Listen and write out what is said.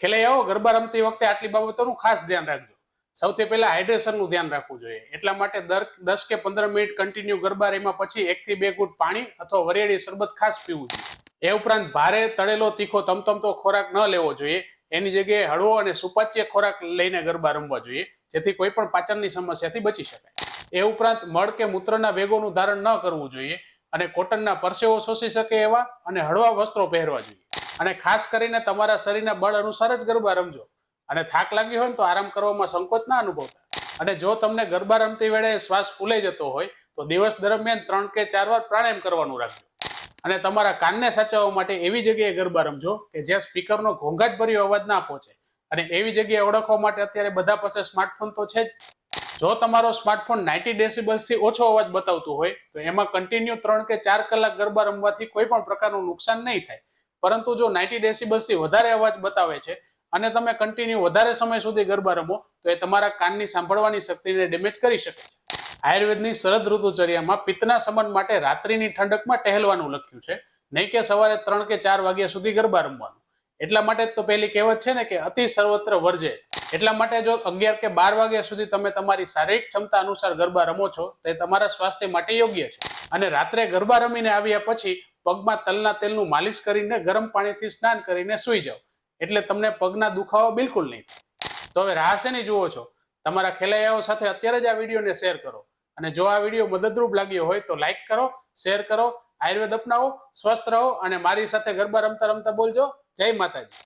ખેલૈયાઓ ગરબા રમતી વખતે આટલી બાબતોનું ખાસ ધ્યાન રાખજો. સૌથી પહેલા હાઇડ્રેશનનું ધ્યાન રાખવું જોઈએ. એટલા માટે દર 10 કે 15 મિનિટ કન્ટિન્યુ ગરબા રમ્યા પછી 1 થી 2 ઘૂંટ પાણી અથવા વરિયાળી શરબત ખાસ પીવું જોઈએ. એ ઉપરાંત ભારે તળેલો તીખો તમતમતો ખોરાક ન લેવો જોઈએ. એની જગ્યાએ હળવો અને સુપાચ્ય ખોરાક લઈને ગરબા રમવા જોઈએ, જેથી કોઈ પણ પાચનની સમસ્યાથી બચી શકાય. એ ઉપરાંત મળ કે મૂત્રના વેગોનું ધારણ ન કરવું જોઈએ અને કોટનના પરસેવો શોષી શકે એવા અને હળવા વસ્ત્રો પહેરવા જોઈએ. અને ખાસ કરીને તમારા શરીરના બળ અનુસાર જ ગરબા રમજો. અને થાક લાગી હોય ને તો આરામ કરવામાં સંકોચ ના અનુભવતા. અને જો તમને ગરબા રમતી વેળાએ શ્વાસ ફૂલાઈ જતો હોય તો દિવસ દરમિયાન 3 કે 4 વાર પ્રાણાયામ કરવાનું રાખજો. અને તમારા કાનને સાચવવા માટે એવી જગ્યાએ ગરબા રમજો કે જ્યાં સ્પીકરનો ઘોંઘાટ ભર્યો અવાજ ના પહોંચે. અને એવી જગ્યાએ ઓળખવા માટે અત્યારે બધા પાસે સ્માર્ટફોન તો છે જ. જો તમારો સ્માર્ટફોન 90 ડેસિબલ્સ થી ઓછો અવાજ બતાવતું હોય તો એમાં કન્ટિન્યુ 3 કે 4 કલાક ગરબા રમવાથી કોઈ પણ પ્રકારનું નુકસાન નહીં થાય. પરંતુ જો 90 ડેસિબલ્સ થી વધારે અવાજ બતાવે છે અને તમે કન્ટિન્યુ વધારે સમય સુધી ગરબા રમો તો એ તમારા કાનની સાંભળવાની શક્તિને ડેમેજ કરી શકે છે. આયુર્વેદની શરદ ઋતુચર્યામાં પિત્તના શમન માટે રાત્રિની ઠંડકમાં ટહેલવાનું લખ્યું છે, નહીં કે સવારે 3 કે 4 વાગ્યા સુધી ગરબા રમવાનું. એટલા માટે તો પહેલી કહેવત છે ને કે અતિ સર્વત્ર વર્જેત. એટલા માટે જો 11 કે 12 વાગ્યા સુધી તમે તમારી શારીરિક ક્ષમતા અનુસાર ગરબા રમો છો તો એ તમારા સ્વાસ્થ્ય માટે યોગ્ય છે. અને રાત્રે ગરબા રમીને આવ્યા પછી પગમાં તલના તેલનું માલિશ કરીને ગરમ પાણીથી સ્નાન કરીને સૂઈ જાઓ, એટલે તમને પગના દુખાવો બિલકુલ નહીં થાય. તો હવે રાહ શેની જુઓ છો? તમારા ખેલૈયાઓ સાથે અત્યારે જ આ વિડીયોને શેર કરો. અને જો આ વિડીયો મદદરૂપ લાગ્યો હોય તો લાઈક કરો, શેર કરો, આયુર્વેદ અપનાવો, સ્વસ્થ રહો અને મારી સાથે ગરબા રમતા રમતા બોલજો જય માતાજી.